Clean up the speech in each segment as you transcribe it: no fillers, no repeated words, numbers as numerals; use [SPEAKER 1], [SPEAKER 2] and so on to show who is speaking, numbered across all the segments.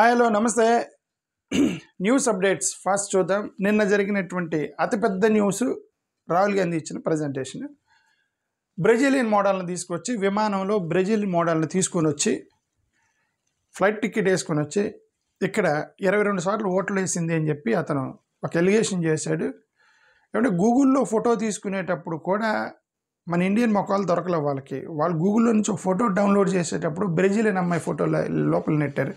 [SPEAKER 1] Hello నమస్తే. News updates fast చూద్దాం. నిన్న జరిగినటువంటి అతిపెద్ద న్యూస్ రాహుల్ గాంధీ ఇచ్చిన ప్రజెంటేషన్. బ్రెజిలియన్ మోడల్ని తీసుకొచ్చి విమానంలో బ్రెజిల్ మోడల్ని తీసుకొని వచ్చి ఫ్లైట్ టికెట్ వేసుకొని వచ్చి ఇక్కడ 22 సార్లు ఓట్లు వేసింది అని చెప్పి అతను ఒక ఎలిగేషన్ చేశాడు. ఏమంటే గూగుల్లో ఫోటో తీసుకునేటప్పుడు కూడా మన ఇండియన్ మొక్కలు దొరకలే వాళ్ళకి. వాళ్ళు గూగుల్లో నుంచి ఒక ఫోటో డౌన్లోడ్ చేసేటప్పుడు బ్రెజిలియన్ అమ్మాయి ఫోటో లోపల నెట్టారు.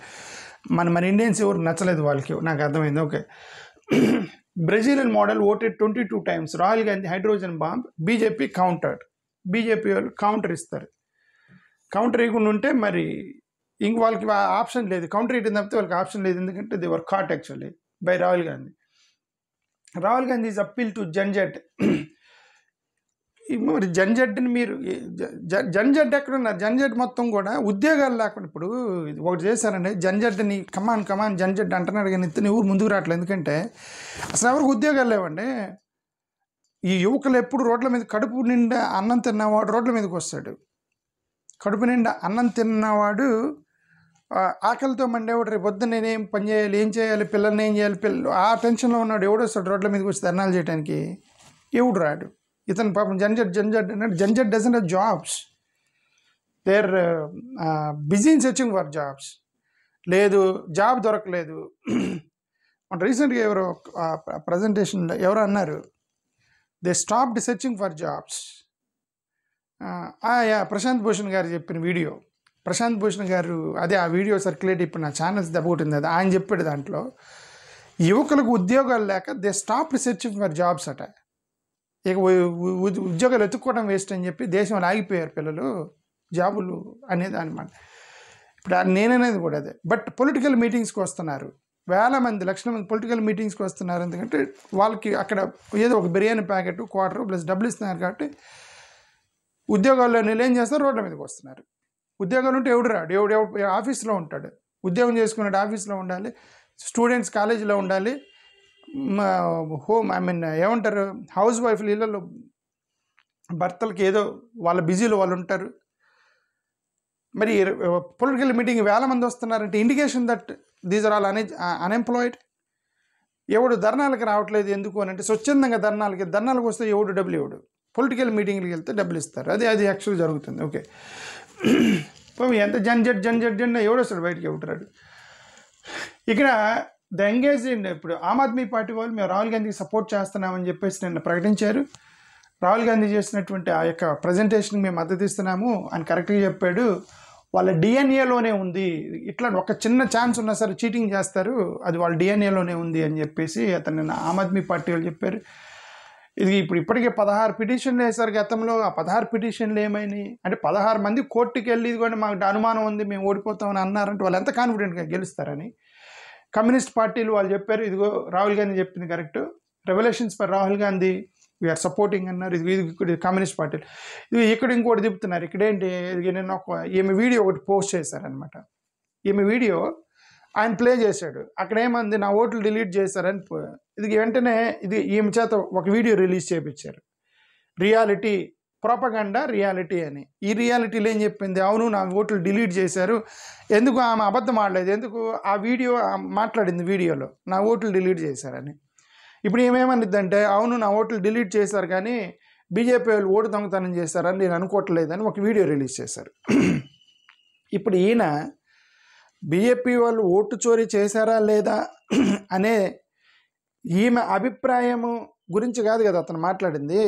[SPEAKER 1] మన ఇండియన్స్ ఎవరు నచ్చలేదు వాళ్ళకి, నాకు అర్థమైంది. Okay, Brazilian model voted 22 times. Rahul Gandhi hydrogen bomb. BJP countered. BJP వాళ్ళు కౌంటర్ ఇస్తారు. కౌంటర్ ఇవ్వకుండా ఉంటే మరి ఇంక వాళ్ళకి ఆప్షన్ లేదు. కౌంటర్ ఇవ్వడం తప్పితే వాళ్ళకి ఆప్షన్ లేదు. ఎందుకంటే they were caught actually by Rahul Gandhi. Rahul Gandhi is appeal to Gen Z. మరి జన్జట్ని మీరు జన్జట్ ఎక్కడున్నారు? జన్జట్ మొత్తం కూడా ఉద్యోగాలు లేకుండా ఇప్పుడు ఒకటి చేశారండి. జన్జట్ని కమాన్ జన్జట్ అంటున్నాడు కానీ ఇతను ఎవరు ముందుకు రావట్లేదు. ఎందుకంటే అసలు ఎవరికి ఉద్యోగాలు లేవండి. ఈ యువకులు ఎప్పుడు రోడ్ల మీద కడుపు నిండా అన్నం తిన్నవాడు రోడ్ల మీదకి వస్తాడు. కడుపు నిండా అన్నం తిన్నవాడు ఆకలితో మండేవాడు. రేపు పొద్దున్న నేనేం పని చేయాలి, ఏం చేయాలి, పిల్లల్ని ఏం చేయాలి, పిల్లలు ఆ టెన్షన్లో ఉన్నాడు. ఎవడు వస్తాడు రోడ్ల మీదకి వచ్చి ధర్నాలు చేయడానికి? ఎవడు రాడు. ఇతను పాపం జన్జట్ అన్నాడు. Gen Z doesn't have jobs. They are busy in searching for jobs. లేదు, జాబ్ దొరకలేదు. మన రీసెంట్గా ఎవరో ప్రజెంటేషన్లో ఎవరో అన్నారు, they stopped searching for jobs. Prashant Bhushan గారు చెప్పిన వీడియో. ప్రశాంత్ భూషణ్ గారు అదే ఆ వీడియో సర్క్యులేట్ ఇప్పుడు నా ఛానల్స్ దెబ్బకొట్టింది. అది ఆయన చెప్పాడు. దాంట్లో యువకులకు ఉద్యోగాలు లేక they stopped searching for jobs అట. ఇక ఉద్యోగాలు ఎత్తుక్కోవడం వేస్ట్ అని చెప్పి దేశంలో ఆగిపోయారు పిల్లలు జాబులు అనేది అనమాట. ఇప్పుడు నేననేది కూడా అదే. బట్ పొలిటికల్ మీటింగ్స్కి వస్తున్నారు వేల మంది, లక్షల మంది పొలిటికల్ మీటింగ్స్కి వస్తున్నారు. ఎందుకంటే వాళ్ళకి అక్కడ ఏదో ఒక బిర్యానీ ప్యాకెట్, క్వార్టర్ ప్లస్ డబ్బులు ఇస్తున్నారు. కాబట్టి ఉద్యోగాల్లో వీళ్ళు ఏం చేస్తారు, రోడ్ల మీదకి వస్తున్నారు. ఉద్యోగాలు ఉంటే ఎవడు రాడు. ఎవడు ఆఫీస్లో ఉంటాడు. ఉద్యోగం చేసుకున్నాడు, ఆఫీస్లో ఉండాలి. స్టూడెంట్స్ కాలేజీలో ఉండాలి. ఏమంటారు, హౌస్ వైఫ్లు ఇళ్ళలో భర్తలకి ఏదో వాళ్ళ బిజీలో వాళ్ళు ఉంటారు. మరి పొలిటికల్ మీటింగ్ వేల మంది వస్తున్నారంటే indication that these are all unemployed. ఎవడు ధర్నాలకు రావట్లేదు ఎందుకు అని అంటే స్వచ్ఛందంగా ధర్నాలకు వస్తే ఎవడు డబ్బులు ఇవ్వడు. పొలిటికల్ మీటింగ్కి వెళ్తే డబ్బులు ఇస్తారు. అది యాక్చువల్ జరుగుతుంది. ఓకే, ఎంత జన్జట్ ఎవడు వస్తాడు బయటికి, ఎవడు. ఇక్కడ ద ఎంగేజ్ ఇప్పుడు ఆమ్ ఆద్మీ పార్టీ వాళ్ళు మేము రాహుల్ గాంధీకి సపోర్ట్ చేస్తున్నామని చెప్పేసి నిన్న ప్రకటించారు. రాహుల్ గాంధీ చేసినటువంటి ఆ యొక్క ప్రజెంటేషన్కి మేము మద్దతు ఇస్తున్నాము అని కరెక్ట్గా చెప్పాడు. వాళ్ళ డిఎన్ఏలోనే ఉంది. ఇట్లా ఒక చిన్న ఛాన్స్ ఉన్నా సరే చీటింగ్ చేస్తారు, అది వాళ్ళ డిఎన్ఏలోనే ఉంది అని చెప్పేసి అతను నిన్న ఆమ్ ఆద్మీ పార్టీ వాళ్ళు చెప్పారు. ఇది ఇప్పటికే 16 పిటిషన్లు వేశారు గతంలో. ఆ 16 పిటిషన్లు ఏమైనాయి అంటే 16 మంది కోర్టుకి వెళ్ళి ఇది కూడా మాకు అనుమానం ఉంది, మేము ఓడిపోతామని అన్నారంటే వాళ్ళు ఎంత కాన్ఫిడెంట్గా గెలుస్తారని కమ్యూనిస్ట్ పార్టీలు వాళ్ళు చెప్పారు. ఇదిగో రాహుల్ గాంధీ చెప్పింది correct. Revolutions for Rahul Gandhi we are supporting అన్నారు. ఇది కమ్యూనిస్ట్ పార్టీలు. ఇది ఇక్కడ ఇంకోటి చెప్తున్నారు. ఇక్కడేంటి, నేను ఈమె వీడియో ఒకటి పోస్ట్ చేశారనమాట. ఈమె వీడియో ఆయన ప్లే చేశాడు. అక్కడ ఏమంది, నా ఓట్లు డిలీట్ చేశారని. ఇది వెంటనే ఈమె చేత ఒక వీడియో రిలీజ్ చేయించారు. రియాలిటీ ప్రోపగండా రియాలిటీ అని. ఈ రియాలిటీలో ఏం చెప్పింది, అవును నా ఓట్లు డిలీట్ చేశారు. ఎందుకు ఆమె అబద్ధం ఆడలేదు, ఎందుకు ఆ వీడియో మాట్లాడింది వీడియోలో నా ఓట్లు డిలీట్ చేశారని. ఇప్పుడు ఏమేమనిద్దంటే, అవును నా ఓట్లు డిలీట్ చేశారు కానీ బీజేపీ వాళ్ళు ఓటు దొంగతనం చేశారని నేను అనుకోవట్లేదని ఒక వీడియో రిలీజ్ చేశారు. ఇప్పుడు ఈయన బీజేపీ వాళ్ళు ఓటు చోరీ చేశారా లేదా అనే ఈమె అభిప్రాయము గురించి కాదు కదా అతను మాట్లాడింది.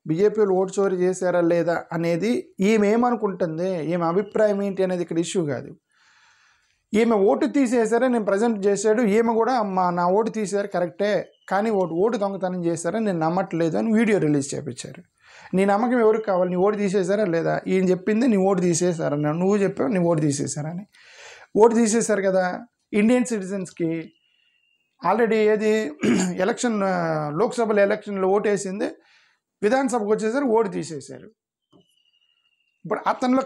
[SPEAKER 1] బీజేపీ వాళ్ళు ఓటు చోరీ చేశారా లేదా అనేది ఈమె ఏమనుకుంటుంది, ఈమె అభిప్రాయం ఏంటి అనేది ఇక్కడ ఇష్యూ కాదు. ఈమె ఓటు తీసేశారని నేను ప్రజెంట్ చేశాడు. ఈమె కూడా నా ఓటు తీశారు కరెక్టే, కానీ ఓటు దొంగతనం చేశారని నేను నమ్మట్లేదు అని వీడియో రిలీజ్ చేయించారు. నీ నమ్మకం ఎవరికి కావాలి, నీ ఓటు తీసేశారా లేదా? ఈయన చెప్పింది నీ ఓటు తీసేశారని, నువ్వు చెప్పావు నీ ఓటు తీసేశారని. ఓటు తీసేశారు కదా ఇండియన్ సిటిజన్స్కి. ఆల్రెడీ ఏది ఎలక్షన్, లోక్సభలో ఎలక్షన్లో ఓటు వేసింది, విధానసభకు వచ్చేసరి ఓటు తీసేశారు. ఇప్పుడు అతనిలో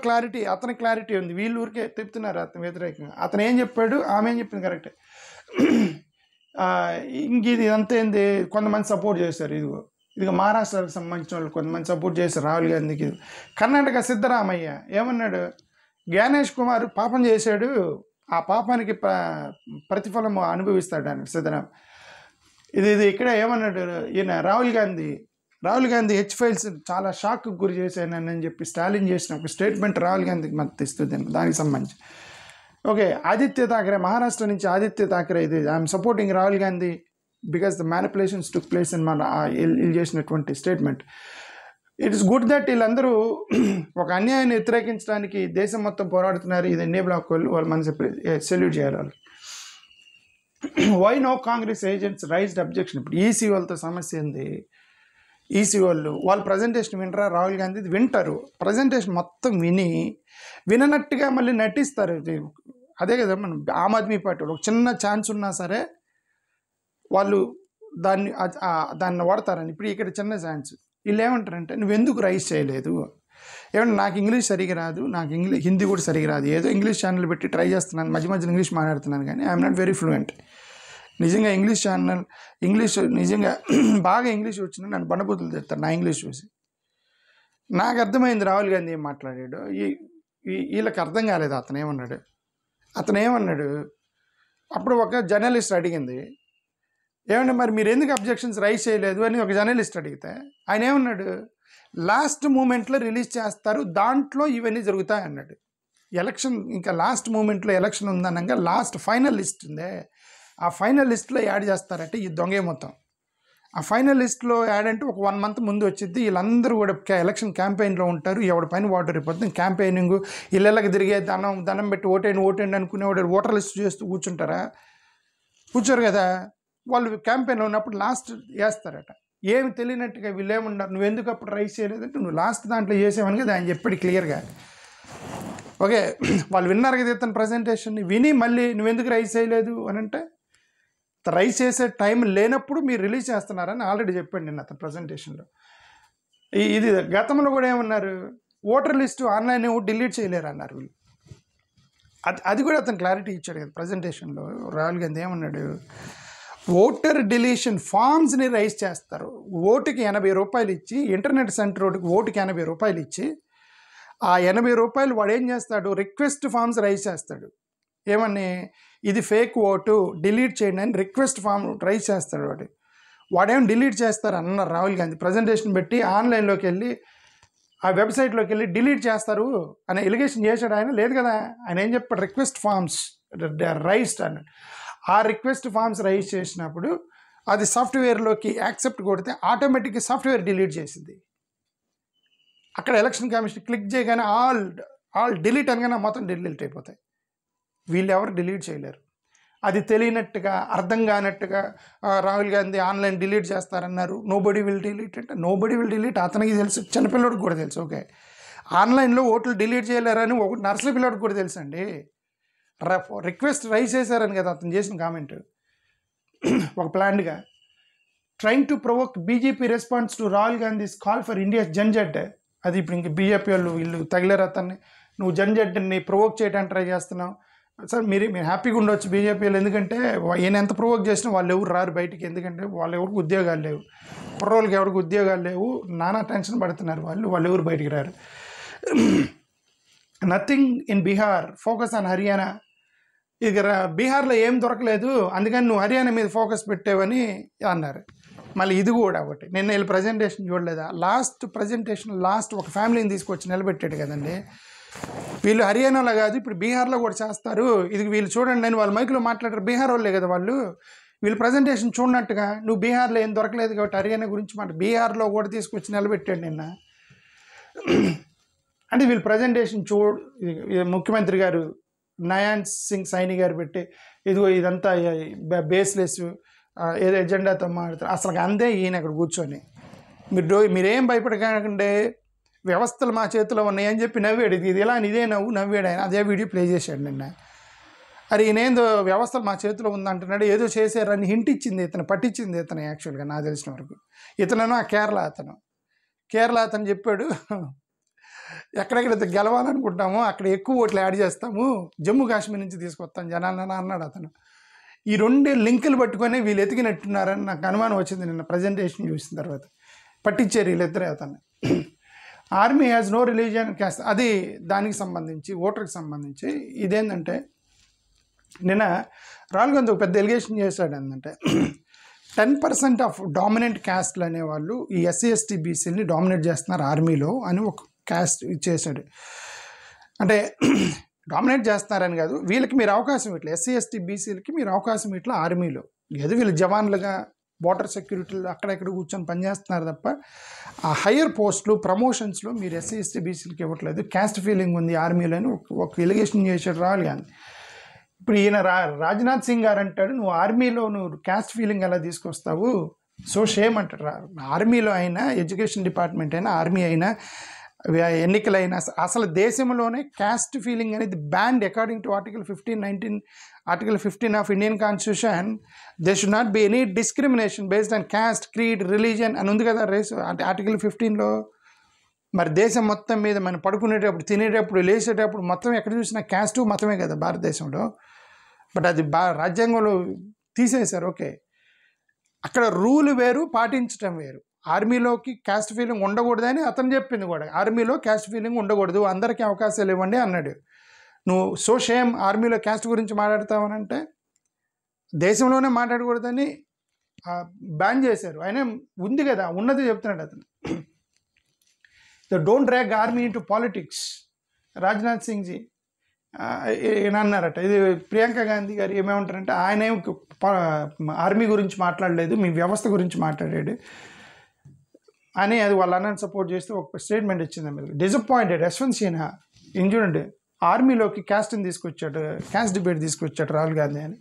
[SPEAKER 1] అతని క్లారిటీ ఉంది. వీళ్ళు ఊరికే చెప్తున్నారు అతను వ్యతిరేకంగా. అతను ఏం చెప్పాడు, ఆమె ఏం చెప్పింది కరెక్టే. ఇంక ఇది అంతే ఏంది, కొంతమంది సపోర్ట్ చేశారు. ఇదిగో మహారాష్ట్రకు సంబంధించిన వాళ్ళు కొంతమంది సపోర్ట్ చేశారు రాహుల్ గాంధీకి. కర్ణాటక సిద్ధరామయ్య ఏమన్నాడు, జ్ఞానేష్ కుమార్ పాపం చేశాడు, ఆ పాపానికి ప్రతిఫలం అనుభవిస్తాడు ఆయన సిద్ధరామ్. ఇది ఇక్కడ ఏమన్నాడు ఈయన రాహుల్ గాంధీ హెచ్ ఫైల్స్ చాలా షాక్కి గురి చేశానని చెప్పి స్టాలిన్ చేసిన ఒక స్టేట్మెంట్ రాహుల్ గాంధీకి మద్దతు ఇస్తుంది దానికి సంబంధించి. ఓకే, ఆదిత్య థాకరే, మహారాష్ట్ర నుంచి ఆదిత్య థాకరే, ఇది I'm supporting Rahul Gandhi because the manipulations took place in మన వీళ్ళు చేసినటువంటి statement. It is good that వీళ్ళందరూ ఒక అన్యాయాన్ని వ్యతిరేకించడానికి దేశం మొత్తం పోరాడుతున్నారు. ఇది ఎన్నేబుల్ వాళ్ళు మనసు సెల్యూట్ చేయాలి వాళ్ళు. Why no Congress agents raised objection. ఇప్పుడు ఈసీ వాళ్ళతో సమస్య ఏంది? ఈసీ వాళ్ళు ప్రజెంటేషన్ వినరా? రాహుల్ గాంధీ వింటారు, ప్రజెంటేషన్ మొత్తం విననట్టుగా మళ్ళీ నటిస్తారు. అదే కదా మనం ఆమ్ ఆద్మీ పార్టీ ఒక చిన్న ఛాన్స్ ఉన్నా సరే వాళ్ళు దాన్ని వాడతారని. ఇప్పుడు ఇక్కడ చిన్న ఛాన్స్ వీళ్ళు ఏమంటారంటే, నువ్వెందుకు రైజ్ చేయలేదు? ఏమంటే నాకు ఇంగ్లీష్ సరిగా రాదు, నాకు హిందీ కూడా సరిగా రాదు, ఏదో ఇంగ్లీష్ ఛానల్ పెట్టి ట్రై చేస్తున్నాను, మధ్య మధ్యలో ఇంగ్లీష్ మాట్లాడుతున్నాను, కానీ ఐఎమ్ నాట్ వెరీ ఫ్లూయెంట్. నిజంగా ఇంగ్లీష్ నిజంగా బాగా ఇంగ్లీష్ వచ్చినా నన్ను బండబూతులు తెస్తారు నా ఇంగ్లీష్ చూసి. నాకు అర్థమైంది రాహుల్ గాంధీ ఏం మాట్లాడాడు. వీళ్ళకి అర్థం కాలేదు అతను ఏమన్నాడు. అప్పుడు ఒక జర్నలిస్ట్ అడిగింది, ఏమంటే మరి మీరు ఎందుకు అబ్జెక్షన్స్ రైజ్ చేయలేదు అని ఒక జర్నలిస్ట్ అడిగితే ఆయన ఏమన్నాడు, లాస్ట్ మూమెంట్లో రిలీజ్ చేస్తారు, దాంట్లో ఇవన్నీ జరుగుతాయి అన్నాడు. ఎలక్షన్ ఇంకా లాస్ట్ మూమెంట్లో ఎలక్షన్ ఉందనగా లాస్ట్ ఫైనల్ లిస్ట్ ఉందే, ఆ ఫైనల్ లిస్ట్లో యాడ్ చేస్తారంటే ఈ దొంగే మొత్తం. ఆ ఫైనల్ లిస్ట్లో యాడ్ అంటే ఒక 1 month ముందు వచ్చింది. వీళ్ళందరూ కూడా ఎలక్షన్ క్యాంపెయిన్లో ఉంటారు, ఎవడి పైన వాటర్ అయిపోతుంది, క్యాంపెయినింగ్, ఇళ్ళకి తిరిగే దండం పెట్టి ఓటేండి అనుకునేవాడు ఓటర్ లిస్ట్ చేస్తూ కూర్చోరు కదా. వాళ్ళు క్యాంపెయిన్లో ఉన్నప్పుడు లాస్ట్ వేస్తారట. ఏమి తెలియనట్టుగా వీళ్ళు ఏమన్నారు, నువ్వెందుకు అప్పుడు రైజ్ చేయలేదంటే నువ్వు లాస్ట్ దాంట్లో చేసావని కదా ఆయన చెప్పాడు క్లియర్గా. ఓకే, వాళ్ళు విన్నారు కదా ఇతను ప్రజెంటేషన్ని, విని మళ్ళీ నువ్వెందుకు రైజ్ చేయలేదు అని అంటే, రైజ్ చేసే టైం లేనప్పుడు మీరు రిలీజ్ చేస్తున్నారని ఆల్రెడీ చెప్పాడు నిన్న అతను ప్రజెంటేషన్లో. ఇది గతంలో కూడా ఏమన్నారు, ఓటర్ లిస్టు ఆన్లైన్ డిలీట్ చేయలేరు అన్నారు వీళ్ళు. అది కూడా అతను క్లారిటీ ఇచ్చాడు కదా ప్రజెంటేషన్లో. రాహుల్ గాంధీ ఏమన్నాడు, ఓటర్ డిలీషన్ ఫామ్స్ని రైజ్ చేస్తారు, ఓటుకి 80 రూపాయలు ఇచ్చి, ఇంటర్నెట్ సెంటర్ ఓటుకి 80 రూపాయలు ఇచ్చి, ఆ 80 రూపాయలు వాడు ఏం చేస్తాడు, రిక్వెస్ట్ ఫామ్స్ రైజ్ చేస్తాడు. ఏమని, ఇది ఫేక్ ఓటు డిలీట్ చేయండి అని రిక్వెస్ట్ ఫామ్ రైజ్ చేస్తాడు. వాడేం డిలీట్ చేస్తారు అన్నారు రాహుల్ గాంధీ ప్రజెంటేషన్ పెట్టి. ఆన్లైన్లోకి వెళ్ళి ఆ వెబ్సైట్లోకి వెళ్ళి డిలీట్ చేస్తారు అనే ఎలిగేషన్ చేశాడు ఆయన. లేదు కదా, ఆయన ఏం చెప్పాడు, రిక్వెస్ట్ ఫామ్స్ రైజ్డ్ అన్నాడు. ఆ రిక్వెస్ట్ ఫామ్స్ రైజ్ చేసినప్పుడు అది సాఫ్ట్వేర్లోకి యాక్సెప్ట్ కొడితే ఆటోమేటిక్గా సాఫ్ట్వేర్ డిలీట్ చేసింది. అక్కడ ఎలక్షన్ కమిషన్ క్లిక్ చేయగానే ఆల్ డిలీట్ అనగానే మొత్తం డిలీట్ అయిపోతాయి. వీళ్ళు ఎవరు డిలీట్ చేయలేరు. అది తెలియనట్టుగా, అర్థం కానట్టుగా రాహుల్ గాంధీ ఆన్లైన్ డిలీట్ చేస్తారన్నారు. నోబడీ విల్ డిలీట్ అంటే నోబడీ విల్ డిలీట్ అతనికి తెలుసు, చిన్నపిల్లడికి కూడా తెలుసు. ఓకే, ఆన్లైన్లో ఓట్లు డిలీట్ చేయలేరని ఒక నర్సరీ పిల్లడికి కూడా తెలుసు అండి. రిక్వెస్ట్ రైజ్ చేశారని కదా అతను చేసిన కామెంట్. ఒక ప్లాన్డ్గా trying to provoke BJP response to Rahul Gandhi's call for India's Gen Z. అది ఇప్పుడు ఇంక బీజేపీ వాళ్ళు వీళ్ళు తగిలేరు అతన్ని, నువ్వు జన్జట్ని ప్రొవోక్ చేయడానికి ట్రై చేస్తున్నావు. సార్ మీరు హ్యాపీగా ఉండొచ్చు బీజేపీలో, ఎందుకంటే ఈయన ఎంత ప్రొవోక్ చేసినా వాళ్ళు ఎవరు రారు బయటికి, ఎందుకంటే వాళ్ళు ఎవరికి ఉద్యోగాలు లేవు, కుర్రోళ్ళకి ఎవరికి ఉద్యోగాలు లేవు, నానా టెన్షన్ పడుతున్నారు వాళ్ళు ఎవరు బయటికి రారు. Nothing in Bihar, focus on Haryana. ఇక బీహార్లో ఏం దొరకలేదు, అందుకని నువ్వు హర్యానా మీద ఫోకస్ పెట్టావని అన్నారు. మళ్ళీ ఇది కూడా ఒకటి, నిన్న వీళ్ళు ప్రజెంటేషన్ చూడలేదా, లాస్ట్ ఒక ఫ్యామిలీని తీసుకొచ్చి నిలబెట్టాడు కదండి. వీళ్ళు హర్యానాలో కాదు ఇప్పుడు బీహార్లో కూడా చేస్తారు, ఇది వీళ్ళు చూడండి నేను వాళ్ళ మైకులో మాట్లాడారు, బీహార్ వాళ్ళే కదా వాళ్ళు. వీళ్ళు ప్రజెంటేషన్ చూడనట్టుగా నువ్వు బీహార్లో ఏం దొరకలేదు కాబట్టి హర్యానా గురించి బీహార్లో కూడా తీసుకొచ్చి నిలబెట్టాడు నిన్న. అంటే వీళ్ళు ప్రజెంటేషన్ ముఖ్యమంత్రి గారు నయాన్ సింగ్ సైని గారు పెట్టి ఇదిగో ఇదంతా బేస్లెస్ ఏదో ఎజెండాతో మాట్లాడతారు. అసలు అందే ఈయన అక్కడ కూర్చొని మీరేం భయపడకండి, వ్యవస్థలు మా చేతిలో ఉన్నాయని చెప్పి నవ్వాడు. ఇది ఇలా ఇదే నవ్వాడు ఆయన. అదే వీడియో ప్లే చేశాడు నిన్న. అరే ఈయనేందో వ్యవస్థలు మా చేతిలో ఉందంటున్నాడు, ఏదో చేశారని హింట్ ఇచ్చింది ఇతను, పట్టించింది ఇతను. యాక్చువల్గా నాకు తెలిసిన వరకు ఇతను కేరళ అతను చెప్పాడు, ఎక్కడెక్కడైతే గెలవాలనుకుంటామో అక్కడ ఎక్కువ ఓట్లు యాడ్ చేస్తాము, జమ్మూ కాశ్మీర్ నుంచి తీసుకొస్తాం జనాలను అన్నాడు అతను. ఈ 2 లింకులు పట్టుకొని వీళ్ళు ఎతికినట్టున్నారని నాకు అనుమానం వచ్చింది నిన్న ప్రజెంటేషన్ చూసిన తర్వాత. పట్టించారు వీళ్ళిద్దరే అతన్ని. Army has no religion caste, అది దానికి సంబంధించి ఓటర్కి సంబంధించి. ఇదేంటంటే నిన్న రాహుల్ గాంధీ ఒక పెద్ద ఎలిగేషన్ చేశాడు ఏంటంటే 10% ఆఫ్ డామినెంట్ క్యాస్ట్లు అనేవాళ్ళు ఈ ఎస్సీ ఎస్టీ బీసీలని డామినేట్ చేస్తున్నారు ఆర్మీలో అని ఒక క్యాస్ట్ చేశాడు. అంటే డామినేట్ చేస్తున్నారని కాదు, వీళ్ళకి మీరు అవకాశం ఇట్లా ఎస్సీ ఎస్టీ బీసీలకి మీరు అవకాశం ఇట్లా ఆర్మీలో ఏదో వీళ్ళు జవాన్లుగా బార్డర్ సెక్యూరిటీలు అక్కడెక్కడ కూర్చొని పనిచేస్తున్నారు తప్ప ఆ హయ్యర్ పోస్టులు ప్రమోషన్స్లో మీరు ఎస్సీ ఎస్టీ బీసీలకి ఇవ్వట్లేదు, క్యాస్ట్ ఫీలింగ్ ఉంది ఆర్మీలో అని ఒక ఎలిగేషన్ చేశాడు రాహుల్ గాంధీ. ఇప్పుడు ఈయన రాజ్నాథ్ సింగ్ గారు అంటాడు నువ్వు ఆర్మీలో నువ్వు క్యాస్ట్ ఫీలింగ్ ఎలా తీసుకొస్తావు, సో షేమ్ అంటాడు. ఆర్మీలో అయినా ఎడ్యుకేషన్ డిపార్ట్మెంట్ అయినా ఆర్మీ అయినా ఎన్నికలైనా అసలు దేశంలోనే క్యాస్ట్ ఫీలింగ్ అనేది banned according to article 15 of Indian constitution. They should not be any discrimination based on caste, creed, religion అని ఉంది కదా రేసు అంటే ఆర్టికల్ 15లో. మరి దేశం మొత్తం మీద మనం పడుకునేటప్పుడు తినేటప్పుడు లేచేటప్పుడు మొత్తం ఎక్కడ చూసినా క్యాస్ట్ మతమే కదా భారతదేశంలో. బట్ అది రాజ్యాంగంలో తీసేశారు. ఓకే, అక్కడ రూల్ వేరు పాటించడం వేరు. ఆర్మీలోకి క్యాస్ట్ ఫీలింగ్ ఉండకూడదని అతను చెప్పింది కూడా, ఆర్మీలో క్యాస్ట్ ఫీలింగ్ ఉండకూడదు అందరికీ అవకాశాలు ఇవ్వండి అన్నాడు. నువ్వు సో షేమ్ ఆర్మీలో క్యాస్ట్ గురించి మాట్లాడతావనంటే దేశంలోనే మాట్లాడకూడదని బ్యాన్ చేశారు. ఆయన ఉంది కదా ఉన్నది చెప్తున్నాడు అతను. Don't drag army into politics Rajnath Singh ji ఈయన అన్నారట. ఇది ప్రియాంక గాంధీ గారు ఏమేమంటారంటే ఆయన ఆర్మీ గురించి మాట్లాడలేదు, మీ వ్యవస్థ గురించి మాట్లాడాడు అని అది వాళ్ళ అన్నని సపోర్ట్ చేస్తే ఒక స్టేట్మెంట్ ఇచ్చింది. మీరు డిసప్పాయింటెడ్ యశ్వంత్ సిన్హా చూడండి ఆర్మీలోకి క్యాస్ట్ని తీసుకొచ్చాడు, క్యాస్ట్ డిబేట్ తీసుకొచ్చాడు రాహుల్ గాంధీ అని.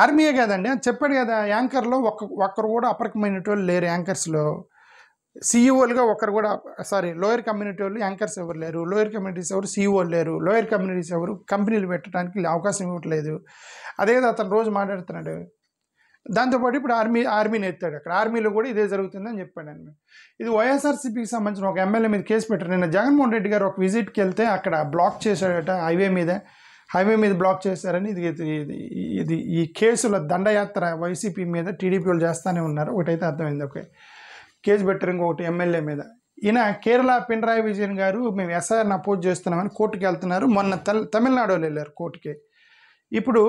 [SPEAKER 1] ఆర్మీయే కాదండి అని చెప్పాడు కదా. యాంకర్లో ఒక్కరు కూడా అపరకమైన వాళ్ళు లేరు యాంకర్స్లో. సీఈఓలుగా ఒకరు కూడా లోయర్ కమ్యూనిటీ వాళ్ళు యాంకర్స్ ఎవరు లేరు, లోయర్ కమ్యూనిటీస్ ఎవరు సీఈఓలు లేరు, లోయర్ కమ్యూనిటీస్ ఎవరు కంపెనీలు పెట్టడానికి అవకాశం ఇవ్వట్లేదు. అదే అతను రోజు మాట్లాడుతున్నాడు. దాంతోపాటు ఇప్పుడు ఆర్మీని ఎత్తాడు. అక్కడ ఆర్మీలో కూడా ఇదే జరుగుతుందని చెప్పాడు ఆయన. ఇది వైఎస్ఆర్సీపీకి సంబంధించిన ఒక ఎమ్మెల్యే మీద కేసు పెట్టారు. నిన్న జగన్మోహన్ రెడ్డి గారు ఒక విజిట్కి వెళ్తే అక్కడ బ్లాక్ చేశాడట, హైవే మీద బ్లాక్ చేశారని. ఇది ఈ కేసుల దండయాత్ర వైసీపీ మీద టీడీపీ వాళ్ళు చేస్తూనే ఉన్నారు. ఒకటైతే అర్థమైంది, ఓకే కేసు పెట్టారు ఇంకొకటి ఎమ్మెల్యే మీద. ఈయన కేరళ పినరాయి విజయన్ గారు మేము ఎస్ఐఆర్ని అపోజ్ చేస్తున్నామని కోర్టుకి వెళ్తున్నారు. మొన్న తమిళనాడు వాళ్ళు వెళ్ళారు కోర్టుకి, ఇప్పుడు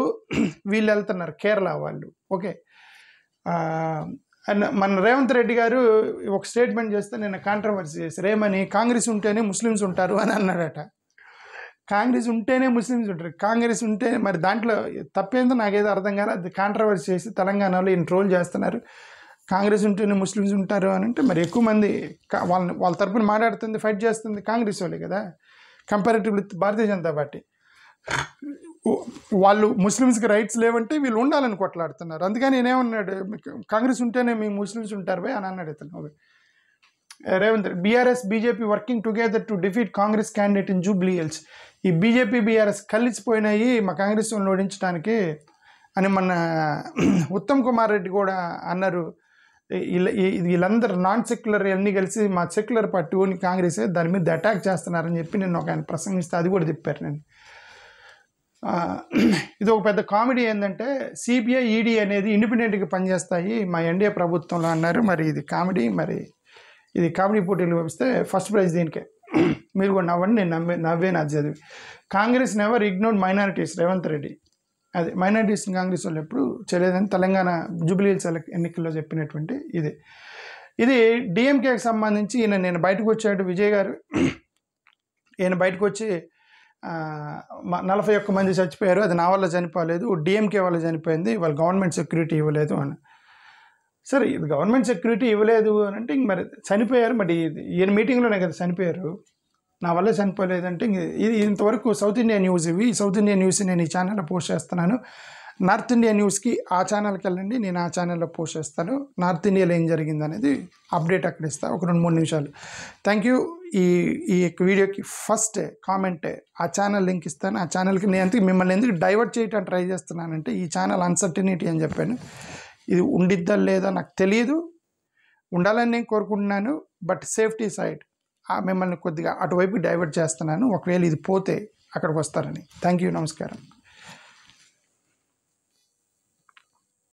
[SPEAKER 1] వీళ్ళు వెళ్తున్నారు కేరళ వాళ్ళు. ఓకే, మన రేవంత్ రెడ్డి గారు ఒక స్టేట్మెంట్ చేస్తే నిన్న కాంట్రవర్సీ చేశారు. ఏమని కాంగ్రెస్ ఉంటేనే ముస్లిమ్స్ ఉంటారు అని అన్నాడట. కాంగ్రెస్ ఉంటేనే ముస్లిమ్స్ ఉంటారు, కాంగ్రెస్ ఉంటే మరి దాంట్లో తప్పేందో నాకేదో అర్థం కాదు. అది కాంట్రవర్సీ చేసి తెలంగాణలో ఈయన ట్రోల్ చేస్తున్నారు. కాంగ్రెస్ ఉంటేనే ముస్లిమ్స్ ఉంటారు అని అంటే మరి ఎక్కువ మంది వాళ్ళ తరపున మాట్లాడుతుంది ఫైట్ చేస్తుంది కాంగ్రెస్ వాళ్ళే కదా కంపారిటివ్లీ భారతీయ జనతా పార్టీ. వాళ్ళు ముస్లిమ్స్కి రైట్స్ లేవంటే వీళ్ళు ఉండాలని కొట్లాడుతున్నారు. అందుకని నేనేమన్నాడు కాంగ్రెస్ ఉంటేనే మీ ముస్లిమ్స్ ఉంటారు భయ్ అని అన్నాడు ఇతను. Revanth BRS BJP working together to defeat Congress candidate in Jubilee hills. ఈ బీజేపీ బీఆర్ఎస్ కలిసిపోయినాయి మా కాంగ్రెస్ వాళ్ళని ఓడించడానికి అని మన ఉత్తమ్ కుమార్ రెడ్డి కూడా అన్నారు. వీళ్ళందరూ నాన్ సెక్యులర్ అన్నీ కలిసి మా సెక్యులర్ పార్టీ ఓని కాంగ్రెస్ దాని మీద అటాక్ చేస్తున్నారని చెప్పి నేను ఒక ఆయన ప్రసంగిస్తే అది కూడా చెప్పారు. నేను ఇది ఒక పెద్ద కామెడీ ఏంటంటే సిబిఐ ఈడీ అనేది ఇండిపెండెంట్గా పనిచేస్తాయి మా ఎన్డీఏ ప్రభుత్వంలో అన్నారు. మరి ఇది కామెడీ, మరి ఇది కామెడీ పోటీలు పంపిస్తే ఫస్ట్ ప్రైజ్ దీనికే. మీరు కూడా నవ్వండి, నేను నవ్వే నా చదివి. Congress never ignored minorities Revanth Reddy. అది మైనారిటీస్ కాంగ్రెస్ వాళ్ళు ఎప్పుడు చేయలేదని తెలంగాణ జూబ్లీ హిల్స్ ఎన్నికల్లో చెప్పినటువంటి ఇది డిఎంకేకి సంబంధించి నేను బయటకు వచ్చాడు విజయ్ గారు. ఈయన బయటకు వచ్చి 41 మంది చచ్చిపోయారు, అది నా వల్ల చనిపోలేదు, డిఎంకే వల్ల చనిపోయింది, వాళ్ళు గవర్నమెంట్ సెక్యూరిటీ ఇవ్వలేదు అని. సరే ఇది గవర్నమెంట్ సెక్యూరిటీ ఇవ్వలేదు అని అంటే ఇంక మరి చనిపోయారు, మరి ఈయన మీటింగ్లోనే కదా చనిపోయారు, నా వల్ల చనిపోలేదంటే ఇది ఇంతవరకు సౌత్ ఇండియా న్యూస్. ఇవి సౌత్ ఇండియా న్యూస్ నేను ఈ ఛానల్లో పోస్ట్ చేస్తున్నాను. నార్త్ ఇండియా న్యూస్కి ఆ ఛానల్కి వెళ్ళండి, నేను ఆ ఛానల్లో పోస్ట్ చేస్తాను. నార్త్ ఇండియాలో ఏం జరిగింది అనేది అప్డేట్ అక్కడ ఇస్తాను ఒక 2-3 నిమిషాలు. Thank you. ఈ వీడియోకి ఫస్ట్ కామెంట్ ఆ ఛానల్ లింక్ ఇస్తాను. ఆ ఛానల్కి నేను మిమ్మల్ని ఎందుకు డైవర్ట్ చేయడానికి ట్రై చేస్తున్నానంటే ఈ ఛానల్ అన్సర్టనిటీ అని చెప్పాను. ఇది ఉండిద్దా లేదా నాకు తెలియదు, ఉండాలని నేను కోరుకుంటున్నాను. బట్ సేఫ్టీ సైడ్ మిమ్మల్ని కొద్దిగా అటువైపు డైవర్ట్ చేస్తున్నాను. ఒకవేళ ఇది పోతే అక్కడికి వస్తారని. థ్యాంక్ యూ, నమస్కారం.